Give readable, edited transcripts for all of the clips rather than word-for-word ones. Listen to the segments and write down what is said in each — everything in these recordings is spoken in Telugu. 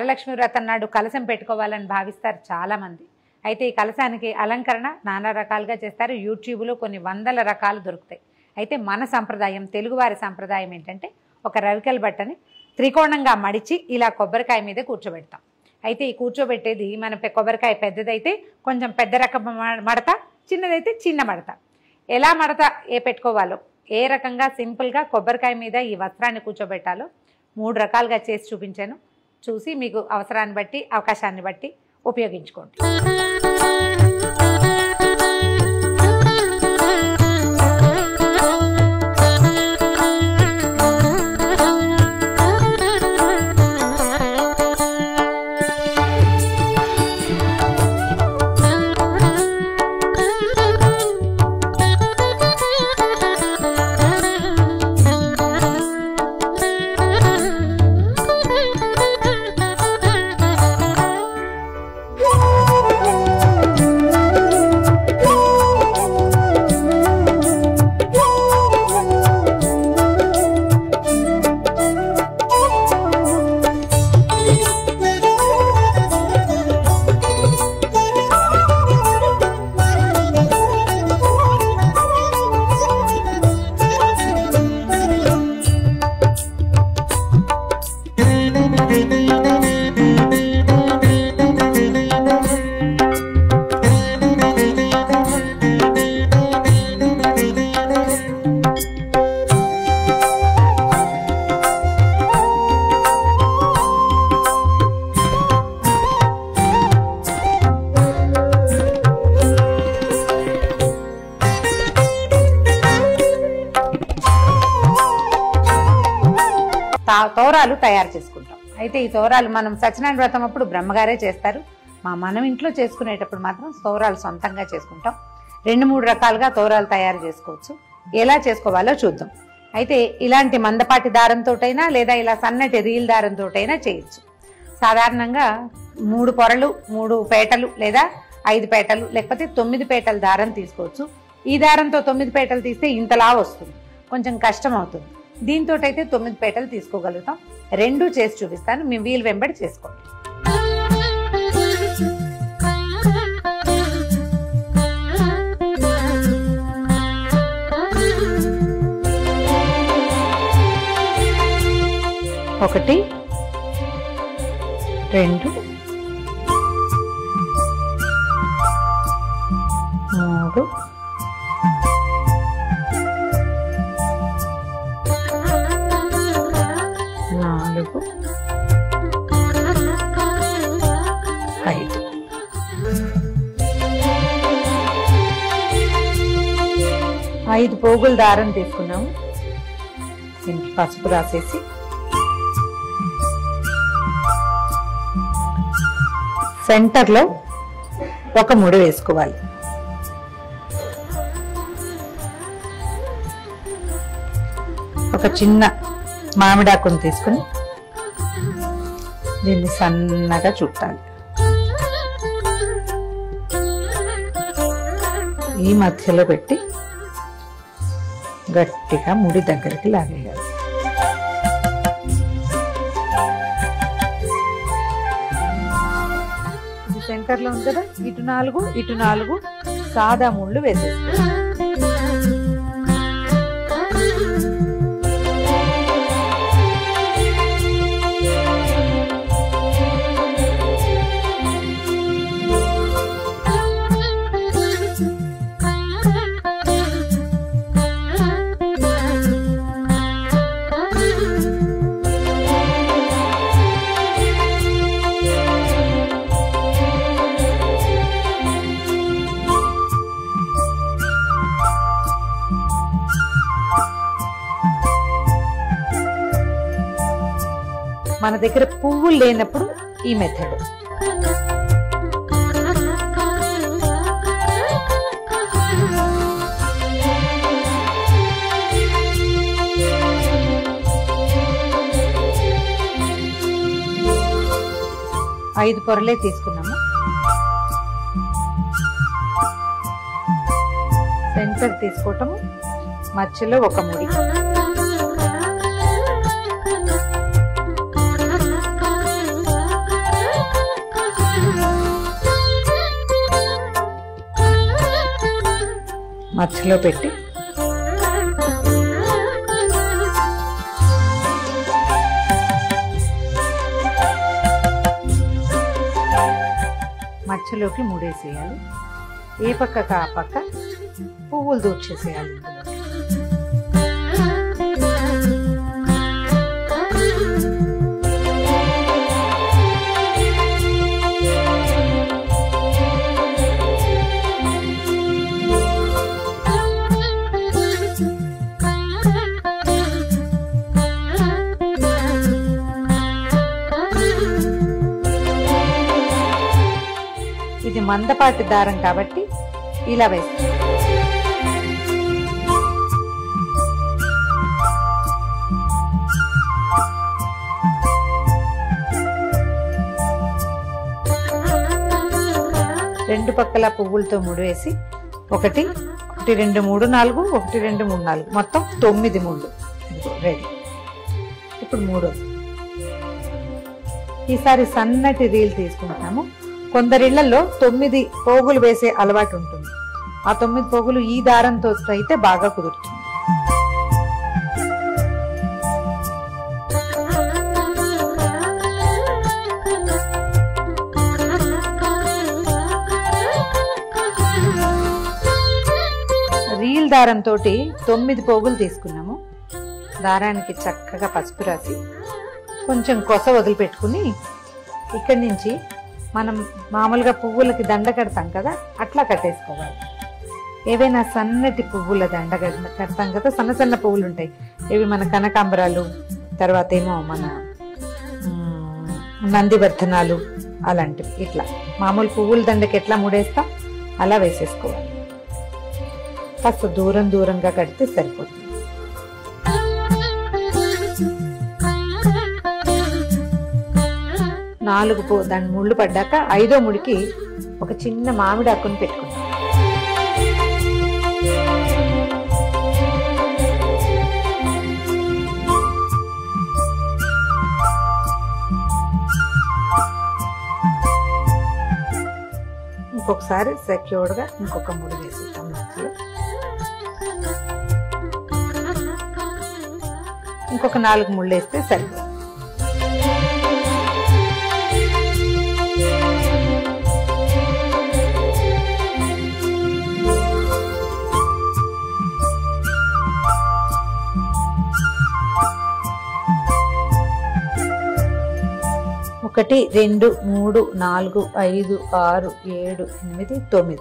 వరలక్ష్మి వ్రతం నాడు కలశం పెట్టుకోవాలని భావిస్తారు చాలామంది. అయితే ఈ కలశానికి అలంకరణ నానా రకాలుగా చేస్తారు. యూట్యూబ్లో కొన్ని వందల రకాలు దొరుకుతాయి. అయితే మన సంప్రదాయం, తెలుగువారి సంప్రదాయం ఏంటంటే ఒక రవికల బట్టని త్రికోణంగా మడిచి ఇలా కొబ్బరికాయ మీద కూర్చోబెడతాం. అయితే ఈ కూర్చోబెట్టేది మన కొబ్బరికాయ పెద్దదైతే కొంచెం పెద్ద రకం మడత, చిన్నదైతే చిన్న మడత. ఎలా మడత పెట్టుకోవాలో, ఏ రకంగా సింపుల్గా కొబ్బరికాయ మీద ఈ వస్త్రాన్ని కూర్చోబెట్టాలో 3 రకాలుగా చేసి చూపించాను. చూసి మీకు అవసరాన్ని బట్టి, అవకాశాన్ని బట్టి ఉపయోగించుకోండి. తోరాలు తయారు చేసుకుంటాం. అయితే ఈ తోరాలు మనం సత్యనారాయణ వ్రతం అప్పుడు బ్రహ్మగారే చేస్తారు. మనం ఇంట్లో చేసుకునేటప్పుడు మాత్రం తోరాలు సొంతంగా చేసుకుంటాం. 2-3 రకాలుగా తోరాలు తయారు చేసుకోవచ్చు. ఎలా చేసుకోవాలో చూద్దాం. అయితే ఇలాంటి మందపాటి దారంతోటైనా లేదా ఇలా సన్నటి రీల్ దారంతోటైనా చేయొచ్చు. సాధారణంగా 3 పొరలు, 3 పేటలు లేదా 5 పేటలు లేకపోతే 9 పేటల దారం తీసుకోవచ్చు. ఈ దారంతో 9 పేటలు తీస్తే ఇంతలా వస్తుంది, కొంచెం కష్టం అవుతుంది. దీంతో అయితే 9 పేటలు తీసుకోగలుగుతాం. 2 చేసి చూపిస్తాను, మీ వీలు వెంబడి చేసుకోండి. ఒకటి, 2, 3, 4, 5. ఐదు పోగుల దారం తీసుకున్నాము. దీనికి పసుపు రాసేసి సెంటర్లో ఒక ముడి వేసుకోవాలి. ఒక చిన్న మామిడాకును తీసుకుని దీన్ని సన్నగా చుట్టాలి. ఈ మధ్యలో పెట్టి గట్టిగా ముడి దగ్గరికి లాగేయాలి. సెంటర్లో ఉంది కదా, ఇటు 4 ఇటు 4 సాదా ముళ్ళు వేసేస్తాం. మన దగ్గర పువ్వులు లేనప్పుడు ఈ మెథడ్. ఐదు పొరలే తీసుకున్నాము. సెంటర్ తీసుకోవటము, మధ్యలో ఒక ముడి. మధ్యలో పెట్టి మధ్యలోకి ముడేసేయాలి. ఏ పక్కకు ఆ పక్క పువ్వులు దూర్చేసేయాలి. ఇది మందపాటి దారం కాబట్టి ఇలా వేస్తాం. రెండు పక్కల పువ్వులతో ముడివేసి 1 2 3 4 1 2 3 4 మొత్తం 9 ముళ్ళు రెడీ. ఇప్పుడు మూడోది. ఈసారి సన్నటి రీల్ తీసుకుంటాము. కొందరిళ్లలో 9 పోగులు వేసే అలవాటు ఉంటుంది. ఆ 9 పోగులు ఈ దారంతో అయితే బాగా కుదురుతుంది. రీల్ దారంతో 9 పోగులు తీసుకున్నాము. దారానికి చక్కగా పసుపు రాసి కొంచెం కొస వదిలిపెట్టుకుని ఇక్కడి నుంచి మనం మామూలుగా పువ్వులకి దండ కడతాం కదా, అట్లా కట్టేసుకోవాలి. ఏవైనా సన్నటి పువ్వుల దండ కడతాం కదా, సన్న సన్న పువ్వులు ఉంటాయి. ఇవి మన కనకాంబరాలు, తర్వాత ఏమో మన నందివర్ధనాలు అలాంటివి. ఇట్లా మామూలు పువ్వుల దండకి ఎట్లా ముడేస్తాం అలా వేసేసుకోవాలి. కాస్త దూరం దూరంగా కడితే సరిపోతుంది. దాని ముళ్ళు పడ్డాక 5వ ముడికి ఒక చిన్న మామిడి ఆకుని పెట్టుకుంటాం. ఇంకొకసారి సెక్యూర్డ్గా ఇంకొక ముడి వేసుకుంటాం. మధ్యలో ఇంకొక 4 ముళ్ళు వేస్తే సరిపోతుంది. ఒకటి 2 3 4 5 6 7 8 9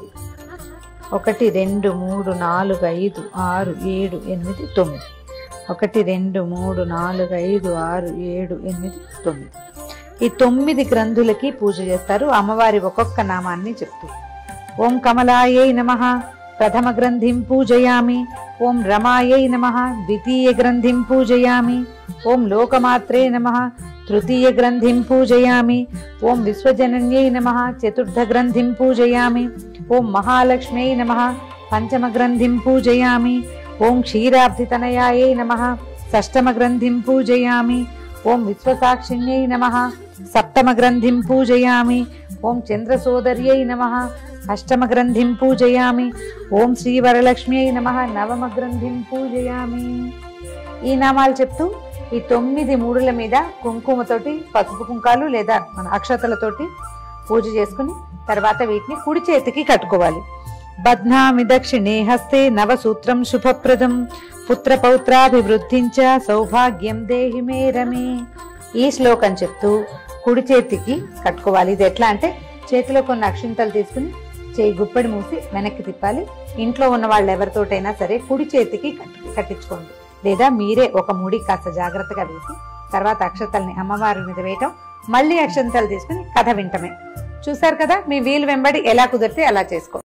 1 2 3 4 5 6 7 8 9 1 2 3 4 5 6 7 8 9. ఈ 9 గ్రంథులకి పూజ చేస్తారు. అమ్మవారి ఒక్కొక్క నామాన్ని చెప్తూ ఓం కమలాయై నమః ప్రథమ గ్రంథిం పూజయామి, ఓం రమాయై నమః ద్వితీయ గ్రంథిం పూజయామి, ఓం లోకమాత్రే నమః తృతీయ గ్రంథిం పూజయామి, ఓం విశ్వజనన్యై నమః చతుర్థ గ్రంథిం పూజయామి, ఓం మహాలక్ష్మ్యై నమః పంచమ గ్రంథిం పూజయామి, ఓం క్షీరాబ్ధితనయాయై నమః షష్టమ గ్రంథిం పూజయామి, ఓం విశ్వసాక్షిణ్యై నమః సప్తమ గ్రంథిం పూజయామి, ఓం చంద్రసోదర్యై నమః అష్టమ గ్రంథిం పూజయామి, ఓం శ్రీవరలక్ష్మ్యై నమః నవమ గ్రంథిం పూజయామి. ఈ నామాలు చెప్తూ ఈ 9 మూడుల మీద కుంకుమతోటి, పసుపు కుంకాలు లేదా మన అక్షతలతోటి పూజ చేసుకుని తర్వాత వీటిని కుడి చేతికి కట్టుకోవాలి. బధ్నామి దక్షిణే హస్తే నవసూత్రం శుభప్రదం పుత్ర పౌత్రాభివృద్ధించ సౌభాగ్యం దేహి మే రమే. ఈ శ్లోకం చెప్తూ కుడి చేతికి కట్టుకోవాలి. ఇది ఎట్లా అంటే చేతిలో కొన్ని అక్షింతలు తీసుకుని చేయి గుప్పడి మూసి వెనక్కి తిప్పాలి. ఇంట్లో ఉన్న వాళ్ళు ఎవరితోటైనా సరే కుడి చేతికి కట్టించుకోండి, లేదా మీరే ఒక ముడి కాస్త జాగ్రత్తగా వేసి తర్వాత అక్షతల్ని అమ్మవారి మీద వేయటం, మళ్ళీ అక్షంతలు తీసుకుని కథ వింటమే. చూసారు కదా, మీ వీలు వెంబడి ఎలా కుదిరితే అలా చేసుకో.